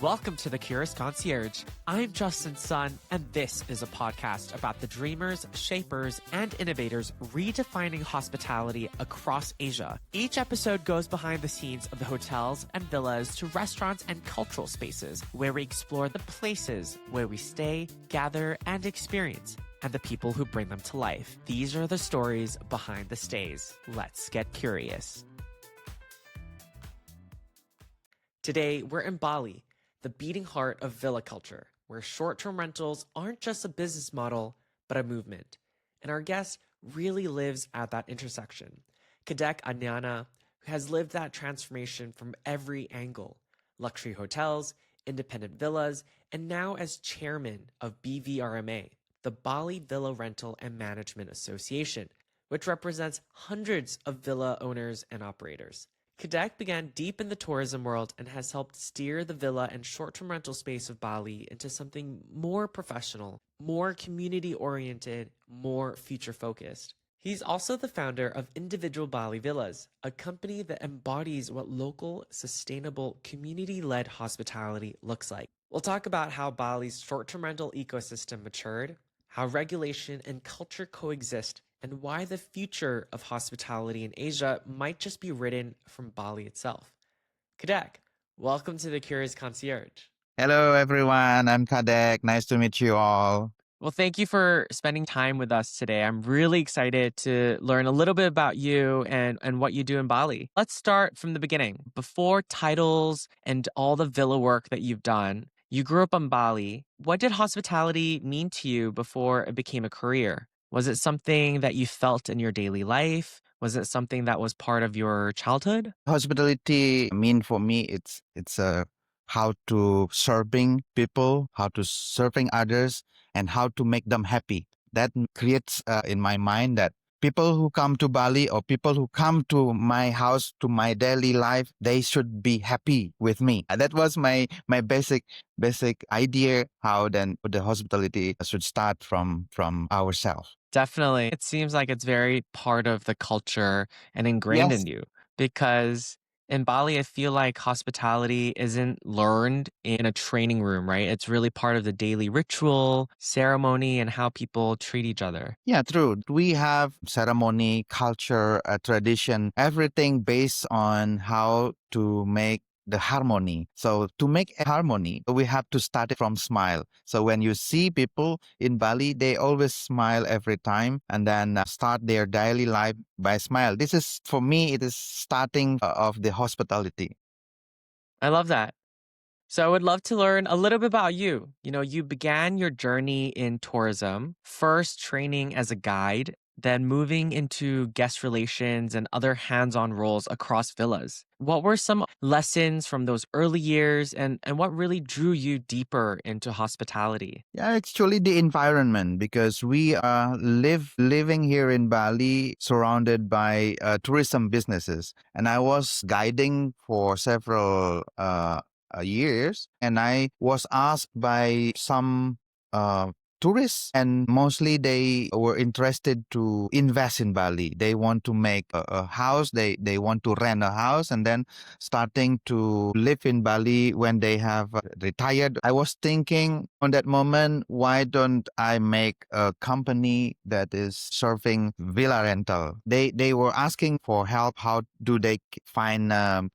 Welcome to the Curious Concierge. I'm Justin Sun, and this is a podcast about the dreamers, shapers, and innovators redefining hospitality across Asia. Each episode goes behind the scenes of the hotels and villas to restaurants and cultural spaces, where we explore the places where we stay, gather, and experience, and the people who bring them to life. These are the stories behind the stays. Let's get curious. Today, we're in Bali, the beating heart of villa culture, where short-term rentals aren't just a business model, but a movement. And our guest really lives at that intersection. Kadek Adnyana, who has lived that transformation from every angle: luxury hotels, independent villas, and now as chairman of BVRMA, the Bali Villa Rental and Management Association, which represents hundreds of villa owners and operators. Kadek began deep in the tourism world and has helped steer the villa and short-term rental space of Bali into something more professional, more community-oriented, more future-focused. He's also the founder of Individual Bali Villas, a company that embodies what local, sustainable, community-led hospitality looks like. We'll talk about how Bali's short-term rental ecosystem matured, how regulation and culture coexist, and why the future of hospitality in Asia might just be written from Bali itself. Kadek, welcome to the Curious Concierge. Hello, everyone. I'm Kadek. Nice to meet you all. Well, thank you for spending time with us today. I'm really excited to learn a little bit about you and what you do in Bali. Let's start from the beginning. Before titles and all the villa work that you've done, you grew up on Bali. What did hospitality mean to you before it became a career? Was it something that you felt in your daily life? Was it something that was part of your childhood? Hospitality mean for me, it's how to serving people, how to serving others, and how to make them happy. That creates in my mind that people who come to Bali or people who come to my house, to my daily life, they should be happy with me. That was my basic idea how then the hospitality should start from ourselves. Definitely. It seems like it's very part of the culture and ingrained Yes. in you, because in Bali, I feel like hospitality isn't learned in a training room, right? It's really part of the daily ritual, ceremony, and how people treat each other. Yeah, true. We have ceremony, culture, tradition, everything based on how to make the harmony. So to make a harmony, we have to start it from smile. So when you see people in Bali, they always smile every time and then start their daily life by smile. This is, for me, it is starting of the hospitality. I love that. So I would love to learn a little bit about you. You began your journey in tourism, first training as a guide, then moving into guest relations and other hands-on roles across villas. What were some lessons from those early years, and what really drew you deeper into hospitality? Yeah, actually the environment, because we are living here in Bali surrounded by tourism businesses. And I was guiding for several years, and I was asked by some uh, tourists, and mostly they were interested to invest in Bali. They want to make a house, they want to rent a house, and then starting to live in Bali when they have retired. I was thinking on that moment, why don't I make a company that is serving villa rental? They were asking for help. How do they find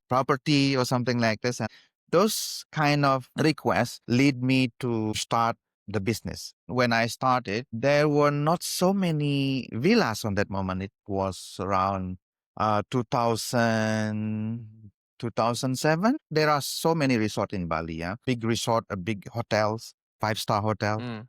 property or something like this? And those kind of requests lead me to start the business. When I started, there were not so many villas on that moment. It was around 2007. There are so many resorts in Bali, yeah. Big resort, big hotels, five-star hotel.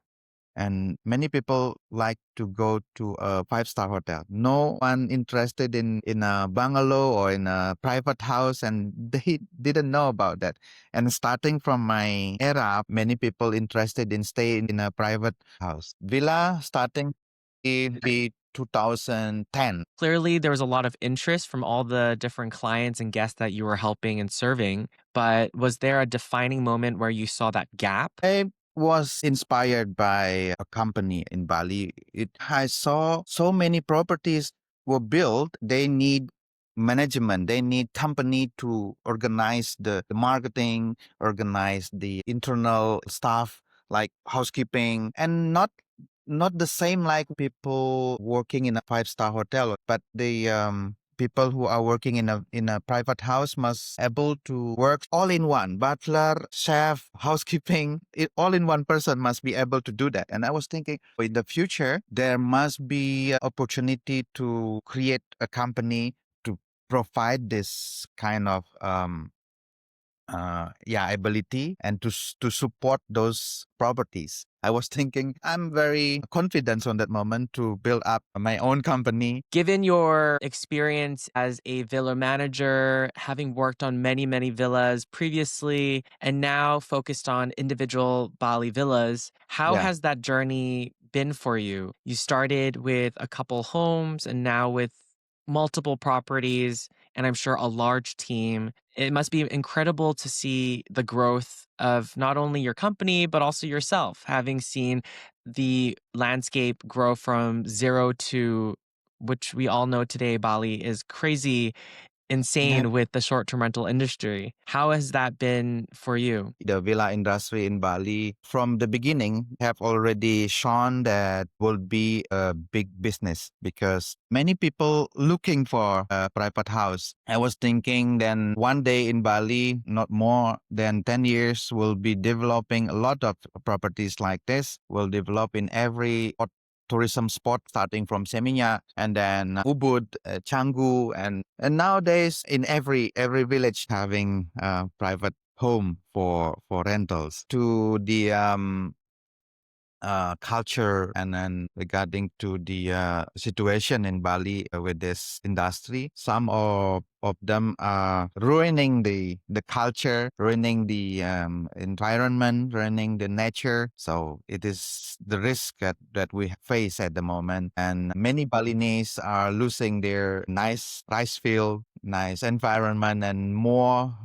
And many people like to go to a five-star hotel. No one interested in a bungalow or in a private house, and they didn't know about that. And starting from my era, many people interested in staying in a private house. Villa starting in the 2010. Clearly, there was a lot of interest from all the different clients and guests that you were helping and serving, but was there a defining moment where you saw that gap? I was inspired by a company in Bali. I saw so many properties were built. They need management. They need company to organize the marketing, organize the internal stuff like housekeeping, and not the same like people working in a five-star hotel, but the people who are working in a private house must able to work all in one. Butler, chef, housekeeping, all in one person must be able to do that. And I was thinking in the future there must be a opportunity to create a company to provide this kind of ability and to support those properties. I was thinking I'm very confident on that moment to build up my own company. Given your experience as a villa manager, having worked on many, many villas previously, and now focused on individual Bali villas, how Yeah. has that journey been for you? You started with a couple homes and now with multiple properties, and I'm sure a large team. It must be incredible to see the growth of not only your company, but also yourself, having seen the landscape grow from zero to, which we all know today, Bali is crazy insane with the short-term rental industry. How has that been for you? The villa industry in Bali from the beginning have already shown that will be a big business because many people looking for a private house. I was thinking then one day in Bali, not more than 10 years, will be developing a lot of properties like this, will develop in every tourism spot starting from Seminyak and then Ubud, Canggu, and nowadays in every village having private home for rentals. To the culture and then regarding to the situation in Bali with this industry. Some of them are ruining the culture, ruining the environment, ruining the nature. So it is the risk that we face at the moment. And many Balinese are losing their nice rice field, nice environment, and more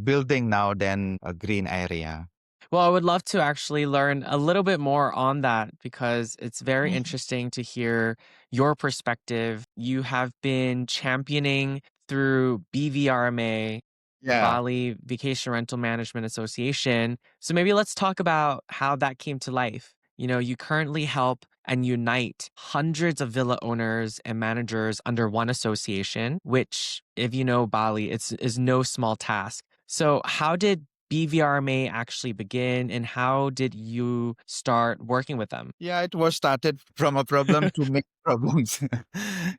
building now than a green area. Well, I would love to actually learn a little bit more on that because it's very interesting to hear your perspective. You have been championing through BVRMA, the Yeah. Bali Vacation Rental Management Association. So maybe let's talk about how that came to life. You know, you currently help and unite hundreds of villa owners and managers under one association, which, if you know Bali, is no small task. So, how did BVRMA actually begin and how did you start working with them? Yeah, it was started from a problem to make problems.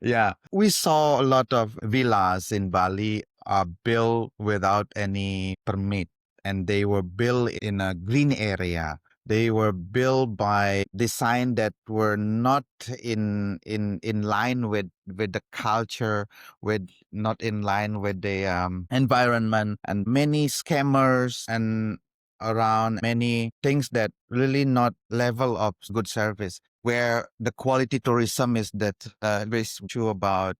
Yeah. We saw a lot of villas in Bali are built without any permit and they were built in a green area. They were built by design that were not in line with the culture, with not in line with the environment, and many scammers and around many things that really not level of good service where the quality tourism is that there's issue about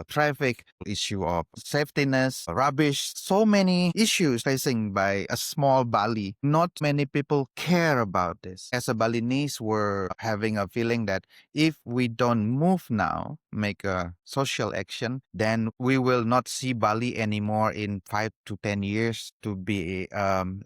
traffic, issue of safetyness, rubbish, so many issues facing by a small Bali. Not many people care about this. As a Balinese, we're having a feeling that if we don't move now, make a social action, then we will not see Bali anymore in 5 to 10 years to be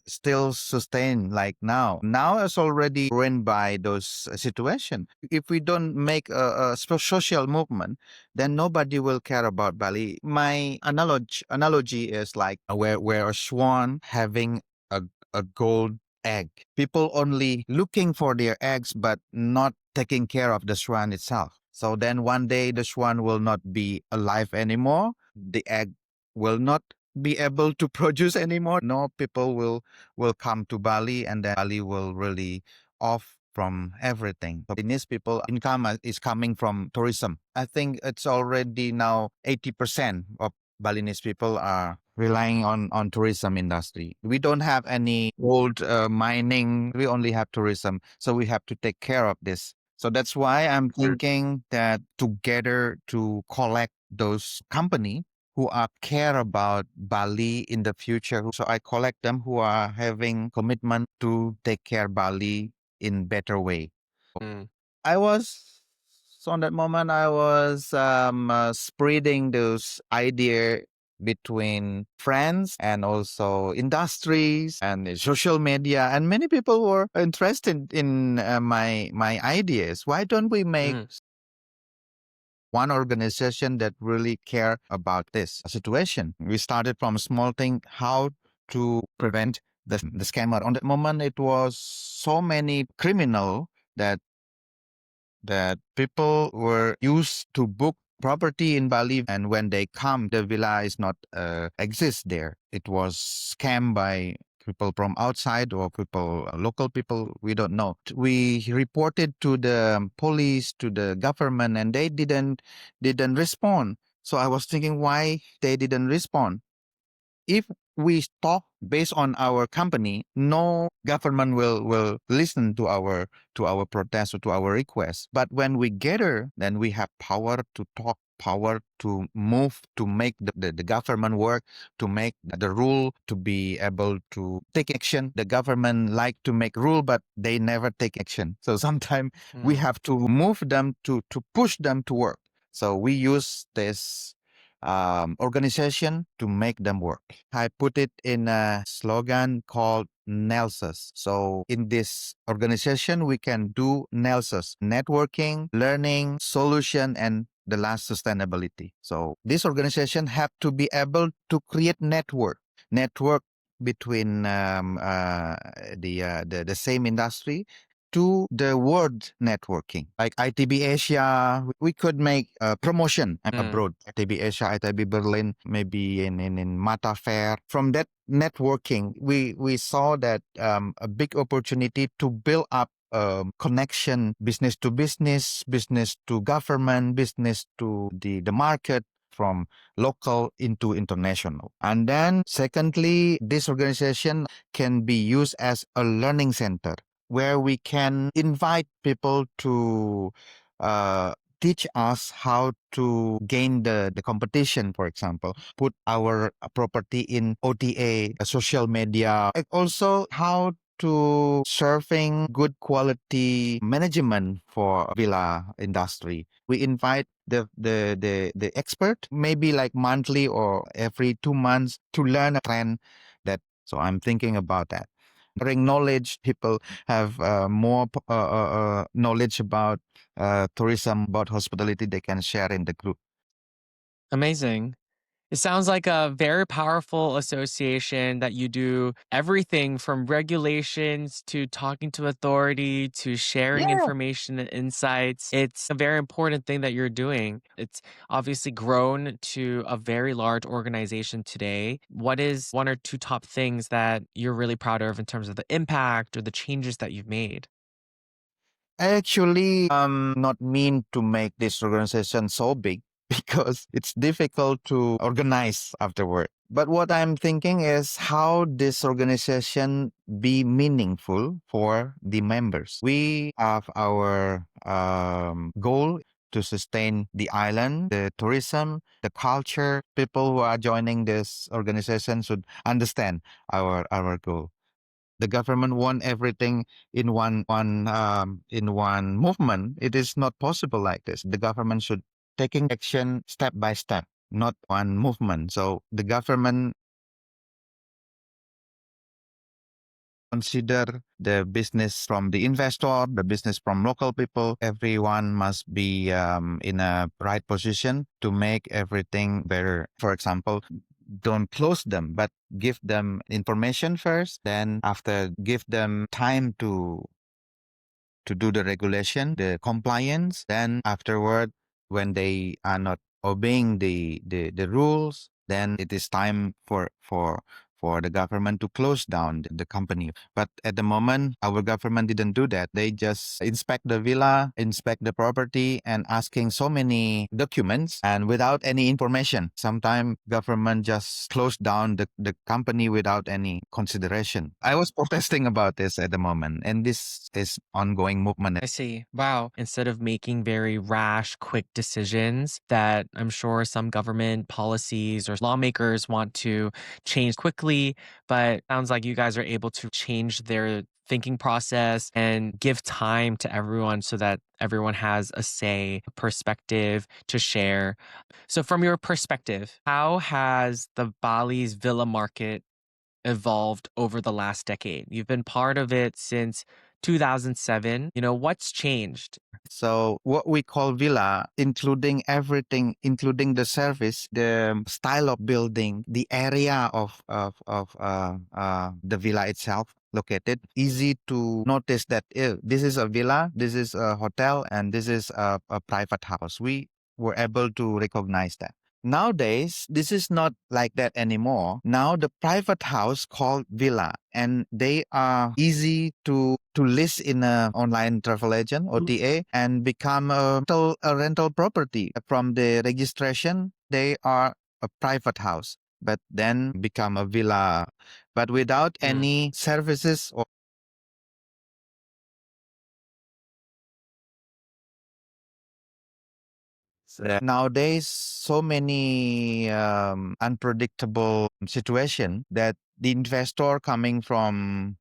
still sustained like now. Now it's already ruined by those situation. If we don't make a social movement, then nobody will care about Bali. My analogy is like where a swan having a, a gold egg. People only looking for their eggs, but not taking care of the swan itself. So then one day the swan will not be alive anymore. The egg will not be able to produce anymore. No people will come to Bali and then Bali will really off from everything. So Balinese people income is coming from tourism. I think it's already now 80% of Balinese people are relying on tourism industry. We don't have any gold mining. We only have tourism. So we have to take care of this. So that's why I'm thinking that together to collect those company who are care about Bali in the future. So I collect them who are having commitment to take care Bali in better way. Mm. I was So on that moment, I was spreading those idea between friends and also industries and social media, and many people were interested in my ideas. Why don't we make Mm, one organization that really care about this situation? We started from small thing, how to prevent the scammer. On that moment, it was so many criminal that people were used to book property in Bali, and when they come, the villa is not exist there. It was scammed by people from outside or people, local people, we don't know. We reported to the police, to the government, and they didn't respond. So I was thinking why they didn't respond. If we talk based on our company, no government will listen to our protest or to our request. But when we gather, then we have power to talk, power to move, to make the government work, to make the rule, to be able to take action. The government like to make rule, but they never take action. So sometimes we mm. have to move them to push them to work. So we use this organization to make them work. I put it in a slogan called NELSUS. So in this organization, we can do NELSUS: networking, learning, solution, and the last, sustainability. So this organization have to be able to create network between the same industry to the world networking. Like ITB Asia, we could make a promotion Mm. abroad. ITB Asia, ITB Berlin, maybe in Mata Fair. From that networking, we saw that a big opportunity to build up connection, business to business, business to government, business to the market, from local into international. And then secondly, this organization can be used as a learning center where we can invite people to uh, teach us how to gain the competition, for example, put our property in OTA, social media, and also how to serving good quality management for villa industry. We invite the expert, maybe like monthly or every 2 months, to learn a trend that. So I'm thinking about that. Sharing knowledge, people have more knowledge about tourism, about hospitality, they can share in the group. Amazing. It sounds like a very powerful association that you do everything from regulations to talking to authority to sharing Yeah. information and insights. It's a very important thing that you're doing. It's obviously grown to a very large organization today. What is one or two top things that you're really proud of in terms of the impact or the changes that you've made? Actually, not mean to make this organization so big because it's difficult to organize afterward. But what I'm thinking is how this organization be meaningful for the members. We have our goal to sustain the island, the tourism, the culture. People who are joining this organization should understand our goal. The government want everything in in one movement. It is not possible like this. The government should taking action step by step, not one movement. So the government consider the business from the investor, the business from local people. Everyone must be in a right position to make everything better. For example, don't close them, but give them information first. Then after, give them time to do the regulation, the compliance. Then afterward, when they are not obeying the rules, then it is time for the government to close down the company. But at the moment, our government didn't do that. They just inspect the villa, inspect the property, and asking so many documents and without any information. Sometimes government just closed down the company without any consideration. I was protesting about this at the moment, and this is ongoing movement. I see. Wow. Instead of making very rash, quick decisions that I'm sure some government policies or lawmakers want to change quickly quickly, but sounds like you guys are able to change their thinking process and give time to everyone so that everyone has a say, a perspective to share. So, from your perspective, how has the Bali's villa market evolved over the last decade? You've been part of it since 2007. What's changed? So what we call villa, including everything, including the service, the style of building, the area of the villa itself located, easy to notice that this is a villa, this is a hotel, and this is a private house. We were able to recognize that. Nowadays, this is not like that anymore. Now the private house called villa, and they are easy to list in a online travel agent OTA and become a rental property. From the registration, they are a private house, but then become a villa, but without Mm. any services or nowadays so many unpredictable situation that the investor coming from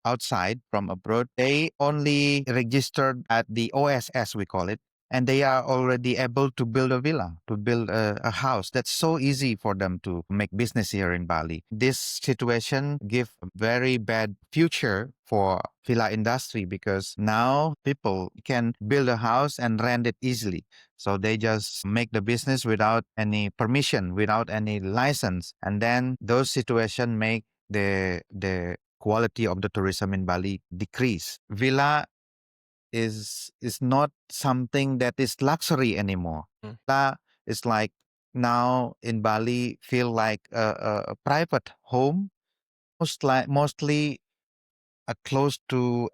outside from abroad, they only registered at the OSS, we call it, and they are already able to build a villa, to build a house. That's so easy for them to make business here in Bali. This situation give a very bad future for villa industry because now people can build a house and rent it easily. So they just make the business without any permission, without any license. And then those situations make the quality of the tourism in Bali decrease. Villa is not something that is luxury anymore. Mm. Villa is like now in Bali feel like a private home, mostly close to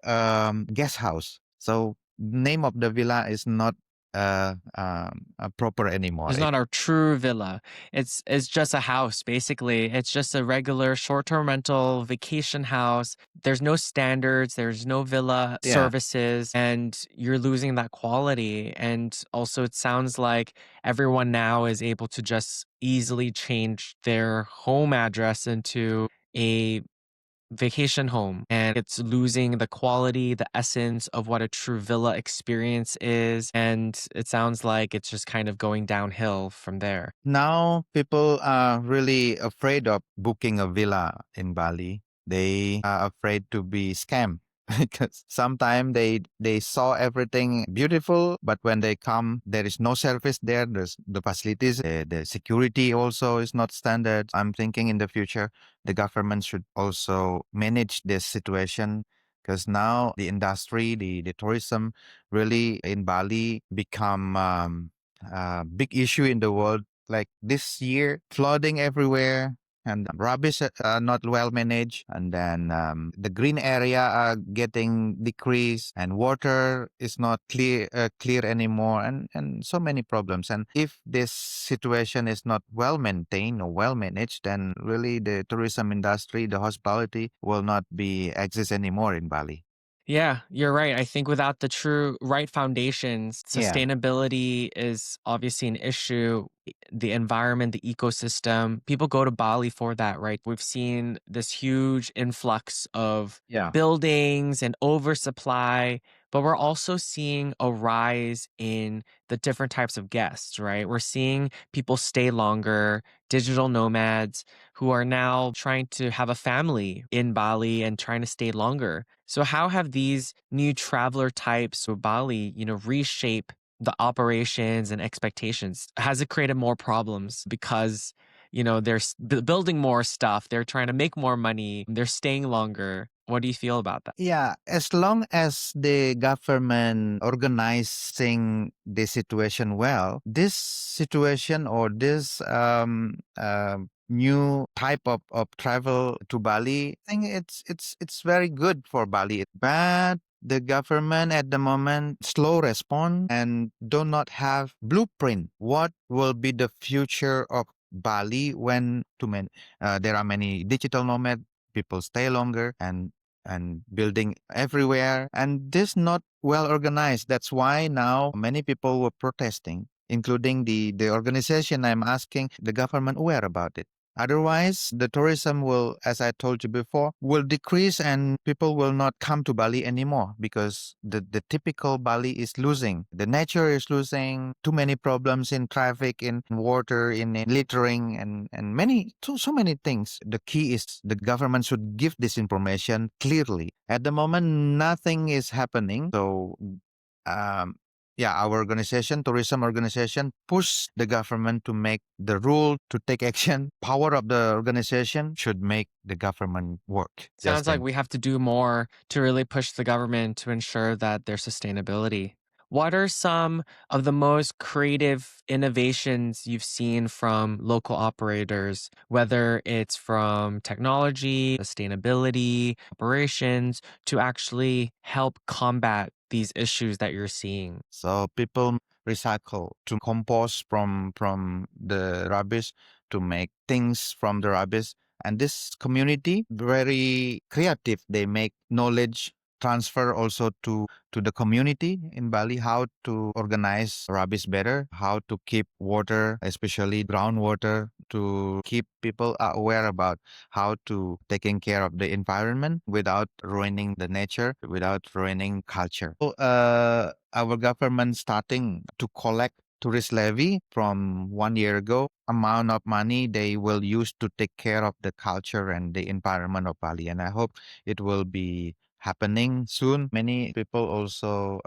guest house. So name of the villa is not proper anymore. It's not our true villa. It's just a house, basically. It's just a regular short-term rental vacation house. There's no standards, there's no villa Yeah. services, and you're losing that quality. And also it sounds like everyone now is able to just easily change their home address into a vacation home, and it's losing the quality, the essence of what a true villa experience is. And it sounds like it's just kind of going downhill from there. Now people are really afraid of booking a villa in Bali. They are afraid to be scammed because sometimes they saw everything beautiful, but when they come, there is no service there. There's the facilities, the security also is not standard. I'm thinking in the future, the government should also manage this situation because now the industry, the tourism, really in Bali become big issue in the world. Like this year, flooding everywhere and rubbish are not well managed. And then the green area are getting decreased and water is not clear anymore and so many problems. And if this situation is not well maintained or well managed, then really the tourism industry, the hospitality will not be exist anymore in Bali. Yeah, you're right. I think without the true right foundations, Yeah. sustainability is obviously an issue. The environment, the ecosystem, people go to Bali for that, right? We've seen this huge influx of Yeah. buildings and oversupply, but we're also seeing a rise in the different types of guests, right? We're seeing people stay longer, digital nomads who are now trying to have a family in Bali and trying to stay longer. So how have these new traveler types of Bali, reshape the operations and expectations? Has it created more problems because, they're building more stuff, they're trying to make more money, they're staying longer? What do you feel about that? Yeah, as long as the government organizing the situation well, this situation or this new type of travel to Bali, I think it's very good for Bali. But the government at the moment slow respond and do not have blueprint. What will be the future of Bali when there are many digital nomad people stay longer and building everywhere. And this not well organized. That's why now many people were protesting, including the organization. I'm asking the government aware about it. Otherwise, the tourism will, as I told you before, will decrease and people will not come to Bali anymore because the typical Bali is losing. The nature is losing, too many problems in traffic, in water, in littering, and so many things. The key is the government should give this information clearly. At the moment, nothing is happening. So, um, yeah, our organization, tourism organization, push the government to make the rule to take action. Power of the organization should make the government work. Sounds like Justin. we have to do more to really push the government to ensure that their sustainability. What are some of the most creative innovations you've seen from local operators, whether it's from technology, sustainability, operations, to actually help combat these issues that you're seeing? So people recycle to compost from the rubbish to make things from the rubbish. And this community very creative. They make knowledge transfer also to the community in Bali, how to organize rubbish better, how to keep water, especially groundwater, to keep people aware about how to taking care of the environment without ruining the nature, without ruining culture. So, our government starting to collect tourist levy from 1 year ago. Amount of money they will use to take care of the culture and the environment of Bali, and I hope it will be happening soon. Many people also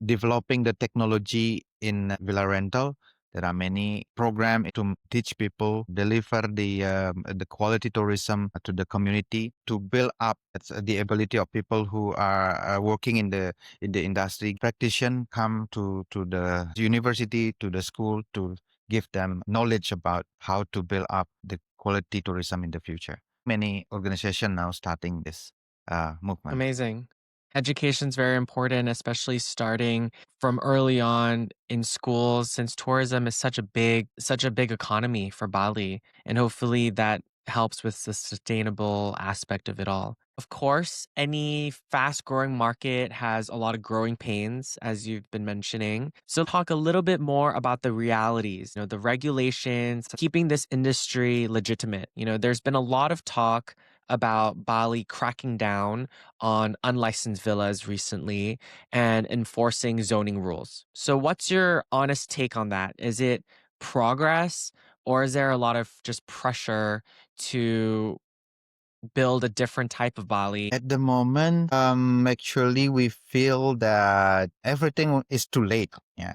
developing the technology in villa rental. There are many programs to teach people, deliver the quality tourism to the community, to build up the ability of people who are working in the industry. Practitioners come to the university, to the school to give them knowledge about how to build up the quality tourism in the future. Many organizations now starting this movement. Amazing. Education's very important, especially starting from early on in schools, since tourism is such a big economy for Bali. And hopefully that helps with the sustainable aspect of it all. Of course, any fast growing market has a lot of growing pains, as you've been mentioning. So talk a little bit more about the realities, the regulations, keeping this industry legitimate. There's been a lot of talk about Bali cracking down on unlicensed villas recently and enforcing zoning rules. So, what's your honest take on that? Is it progress, or is there a lot of just pressure to build a different type of Bali? At the moment, actually, we feel that everything is too late. Yeah.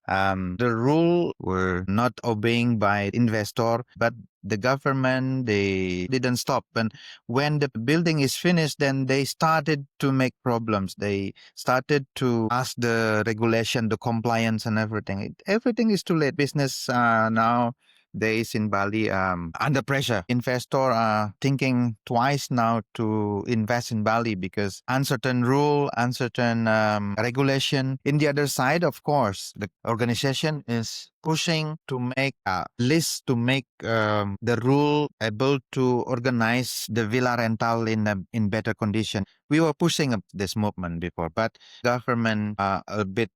The rule were not obeying by investor, but the government, they didn't stop. And when the building is finished, then they started to make problems. They started to ask the regulation, the compliance and everything. Everything is too late. Business now days in Bali under pressure. Investor are thinking twice now to invest in Bali because uncertain rule, uncertain regulation. In the other side, of course, the organization is pushing to make a list to make the rule able to organize the villa rental in better condition. We were pushing up this movement before, but government a bit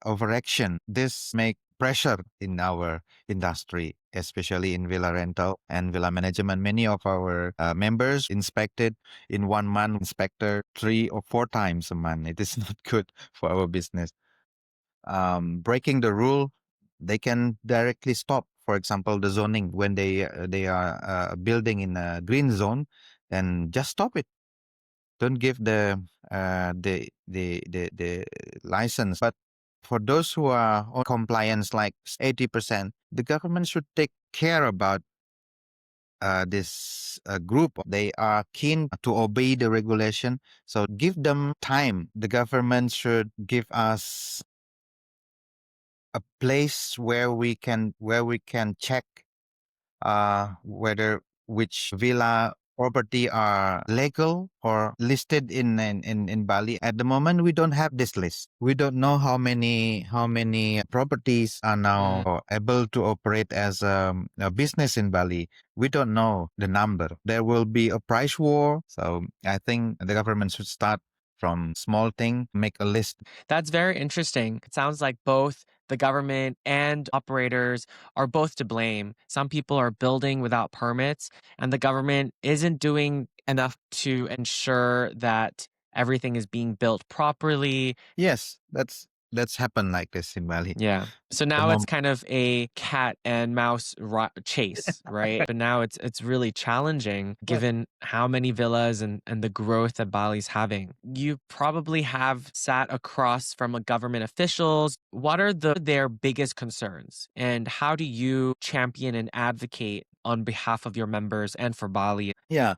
overaction. This make pressure in our industry, especially in villa rental and villa management. Many of our members inspected in 1 month, inspector 3 or 4 times a month. It is not good for our business. Breaking the rule, they can directly stop. For example, the zoning when they are building in a green zone, then just stop it. Don't give the license. But for those who are on compliance, like 80%, the government should take care about this group. They are keen to obey the regulation, so give them time. The government should give us a place where we can check whether which villa property are legal or listed in Bali. At the moment, we don't have this list. We don't know how many properties are Mm. now able to operate as a business in Bali. We don't know the number. There will be a price war. So I think the government should start from small thing, make a list. That's very interesting. It sounds like both The government and operators are both to blame. Some people are building without permits, and the government isn't doing enough to ensure that everything is being built properly. Yes, that's happened like this in Bali. Yeah. So The now it's mom, kind of a cat and mouse chase, right? But now it's really challenging what? given how many villas and the growth that Bali's having. You probably have sat across from a government officials. What are their biggest concerns, and how do you champion and advocate on behalf of your members and for Bali? Yeah.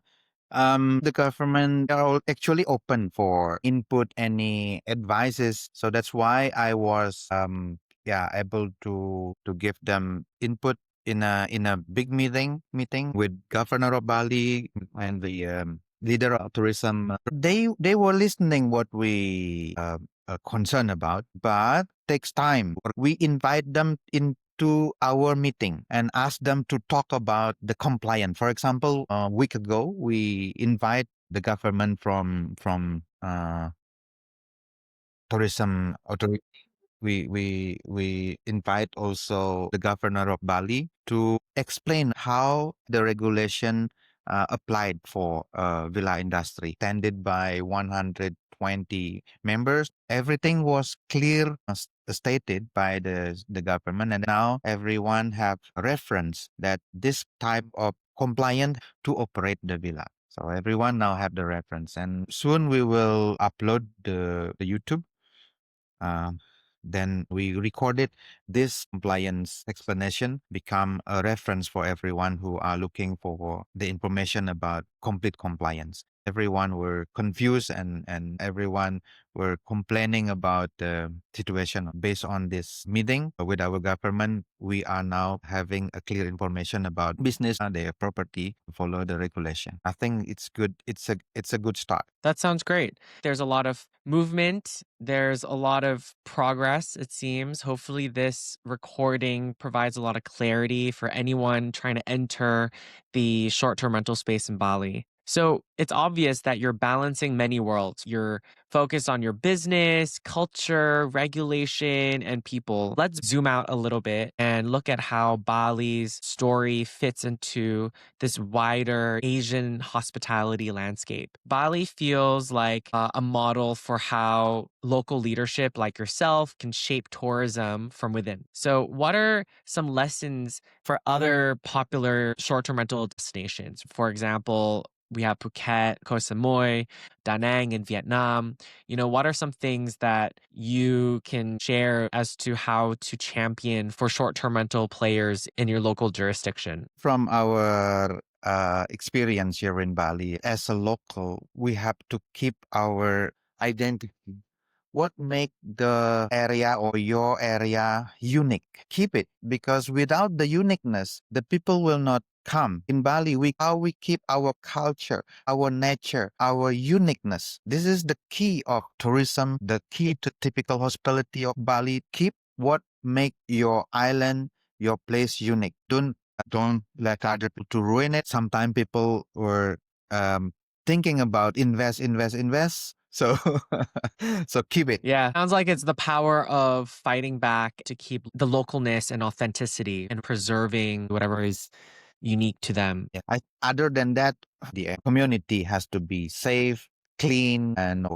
The government are all actually open for input, any advices. So that's why I was yeah, able to give them input in a big meeting with Governor of Bali and the leader of tourism. They were listening what we concerned about, but takes time. We invite them into our meeting and ask them to talk about the compliance. For example, a week ago, we invite the government from tourism authority. We invite also the governor of Bali to explain how the regulation applied for villa industry, attended by 120 members. Everything was clear stated by the government, and now everyone have a reference that this type of compliant to operate the villa. So everyone now have the reference, and soon we will upload the YouTube. uh, then we recorded this compliance explanation become a reference for everyone who are looking for the information about complete compliance. Everyone were confused, and everyone were complaining about the situation. Based on this meeting with our government, we are now having a clear information about business and their property follow the regulation. I think it's good. It's a good start. That sounds great. There's a lot of movement. There's a lot of progress, it seems. Hopefully, this recording provides a lot of clarity for anyone trying to enter the short term rental space in Bali. So it's obvious that you're balancing many worlds. You're focused on your business, culture, regulation, and people. Let's zoom out a little bit and look at how Bali's story fits into this wider Asian hospitality landscape. Bali feels like a model for how local leadership like yourself can shape tourism from within. So, what are some lessons for other popular short term rental destinations? For example, we have Phuket, Koh Samui, Da Nang in Vietnam. What are some things that you can share as to how to champion for short term rental players in your local jurisdiction? From our experience here in Bali, as a local, we have to keep our identity. What make the area or your area unique? Keep it, because without the uniqueness, the people will not come. In Bali, we keep our culture, our nature, our uniqueness. This is the key of tourism, the key to typical hospitality of Bali. Keep what make your island, your place unique. Don't let other people to ruin it. Sometimes people were thinking about invest. So so keep it. Yeah, sounds like it's the power of fighting back to keep the localness and authenticity and preserving whatever is unique to them. Yeah. Other than that, the community has to be safe, clean, and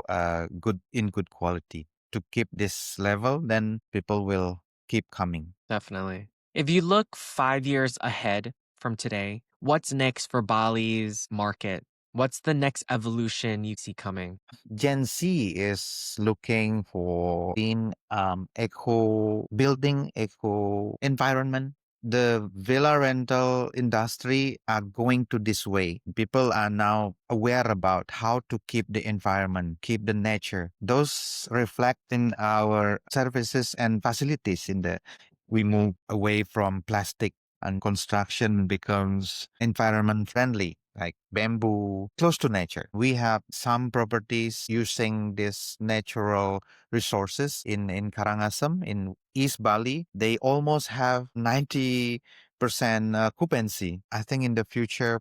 good in good quality. To keep this level, then people will keep coming. Definitely. If you look 5 years ahead from today, what's next for Bali's market? What's the next evolution you see coming? Gen Z is looking for clean, eco building, eco environment. The villa rental industry are going to this way. People are now aware about how to keep the environment, keep the nature. Those reflect in our services and facilities. We move away from plastic, and construction becomes environment friendly, like bamboo, close to nature. We have some properties using these natural resources in Karangasem, in East Bali. They almost have 90% occupancy. I think in the future,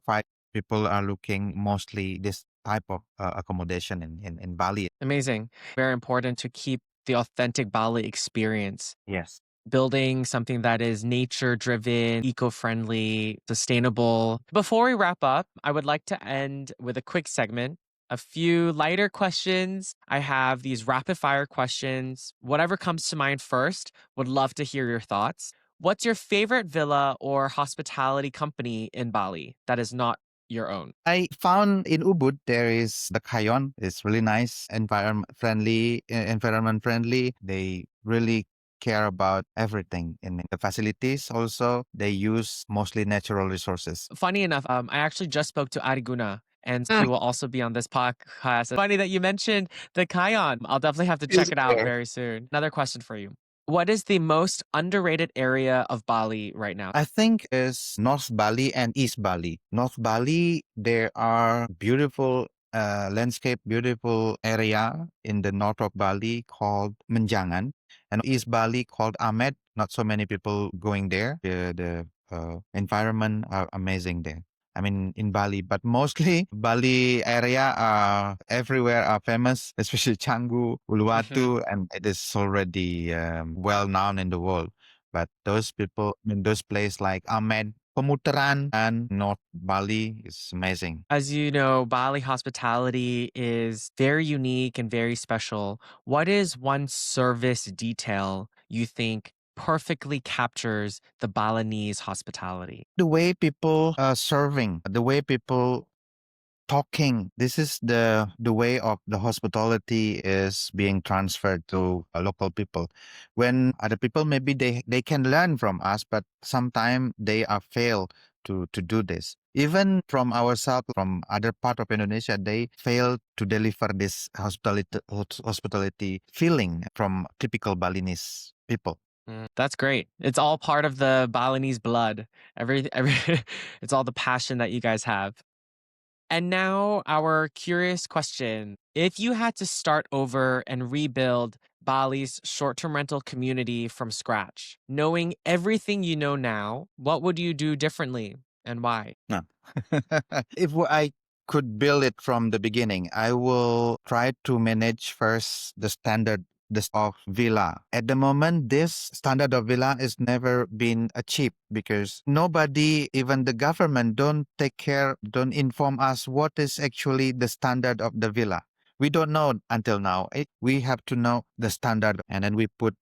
people are looking mostly this type of accommodation in Bali. Amazing. Very important to keep the authentic Bali experience. Yes. building something that is nature driven, eco friendly, sustainable. Before we wrap up, I would like to end with a quick segment. A few lighter questions. I have these rapid fire questions. Whatever comes to mind first, would love to hear your thoughts. What's your favorite villa or hospitality company in Bali that is not your own? I found in Ubud there is the Kayon. It's really nice, environment friendly. They really care about everything in the facilities. Also, they use mostly natural resources. Funny enough, I actually just spoke to Ariguna and he will also be on this podcast. Funny that you mentioned the Kion. I'll definitely have to check Is it out there? very soon. Another question for you. What is the most underrated area of Bali right now? I think is North Bali and East Bali. North Bali, there are beautiful landscape, beautiful area in the north of Bali called Menjangan, and East Bali called Amed. Not so many people going there. The environment are amazing there. I mean, in Bali, but mostly Bali area are everywhere are famous, especially Canggu, Mhm. Uluwatu, and it is already well known in the world. But those people in those places like Amed, Pemutaran, and North Bali is amazing. As you know, Bali hospitality is very unique and very special. What is one service detail you think perfectly captures the Balinese hospitality? The way people are serving, the way people talking, this is the way of the hospitality is being transferred to local people. When other people maybe they can learn from us, but sometimes they are fail to do this. Even from ourselves, from other part of Indonesia, they fail to deliver this hospitality feeling from typical Balinese people. That's great. It's all part of the Balinese blood. Every it's all the passion that you guys have. And now our curious question. If you had to start over and rebuild Bali's short-term rental community from scratch, knowing everything you know now, what would you do differently and why? No. If I could build it from the beginning, I will try to manage first the standard of villa. At the moment, this standard of villa is never been achieved because nobody, even the government, don't take care, don't inform us what is actually the standard of the villa. We don't know until now. We have to know the standard, and then we put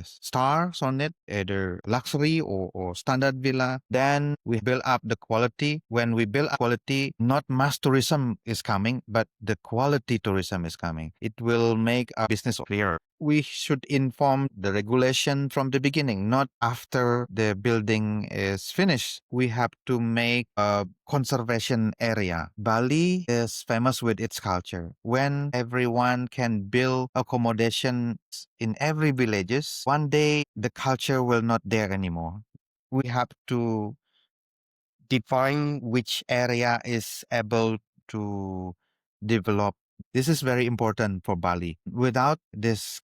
stars on it, either luxury or standard villa. Then we build up the quality. When we build up quality, not mass tourism is coming, but the quality tourism is coming. It will make our business clear. We should inform the regulation from the beginning, not after the building is finished. We have to make a conservation area. Bali is famous with its culture. When everyone can build accommodations in every villages, one day the culture will not there anymore. We have to define which area is able to develop. This is very important for Bali. Without this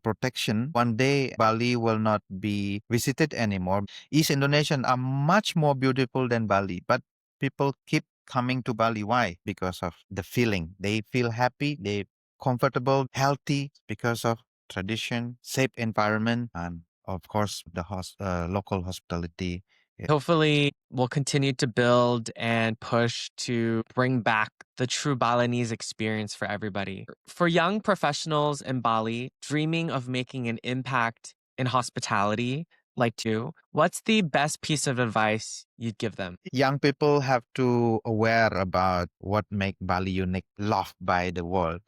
protection, one day Bali will not be visited anymore. East Indonesian are much more beautiful than Bali, but people keep coming to Bali. Why? Because of the feeling. They feel happy, they comfortable, healthy because of tradition, safe environment, and of course the local hospitality. Hopefully, we'll continue to build and push to bring back the true Balinese experience for everybody. For young professionals in Bali dreaming of making an impact in hospitality, like you, what's the best piece of advice you'd give them? Young people have to aware about what make Bali unique, loved by the world.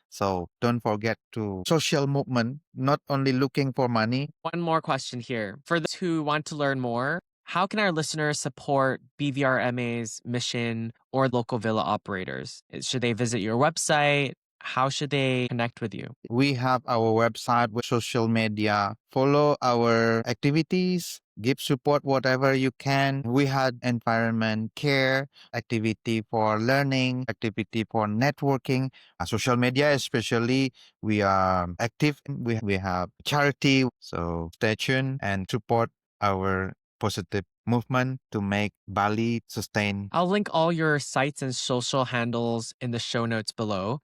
So don't forget to social movement, not only looking for money. One more question here. For those who want to learn more, how can our listeners support BVRMA's mission or local villa operators? Should they visit your website? How should they connect with you? We have our website with social media. Follow our activities. Give support whatever you can. We had environment care, activity for learning, activity for networking. Social media especially, we are active. We have charity. So stay tuned and support our positive movement to make Bali sustain. I'll link all your sites and social handles in the show notes below.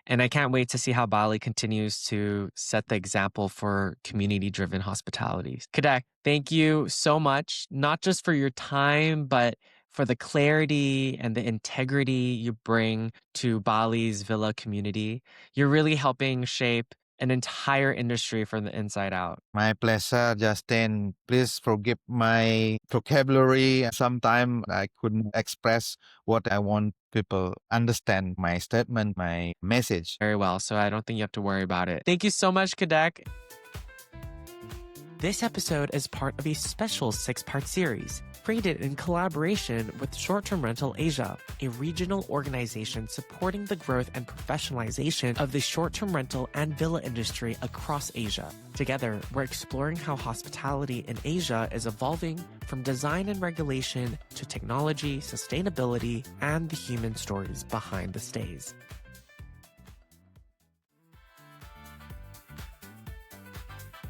And I can't wait to see how Bali continues to set the example for community-driven hospitality. Kadek, thank you so much, not just for your time, but for the clarity and the integrity you bring to Bali's villa community. You're really helping shape an entire industry from the inside out. My pleasure, Justin. Please forgive my vocabulary. Sometimes I couldn't express what I want people understand my statement, my message. Very well, so I don't think you have to worry about it. Thank you so much, Kadek. This episode is part of a special 6-part series created in collaboration with Short-Term Rental Asia, a regional organization supporting the growth and professionalization of the short-term rental and villa industry across Asia. Together, we're exploring how hospitality in Asia is evolving from design and regulation to technology, sustainability, and the human stories behind the stays.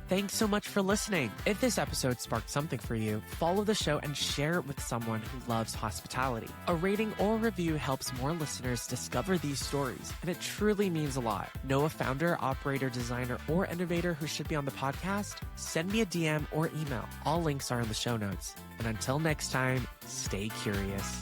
Thanks so much for listening. If this episode sparked something for you, follow the show and share it with someone who loves hospitality. A rating or review helps more listeners discover these stories, and it truly means a lot. Know a founder, operator, designer, or innovator who should be on the podcast? Send me a DM or email. All links are in the show notes. And until next time, stay curious.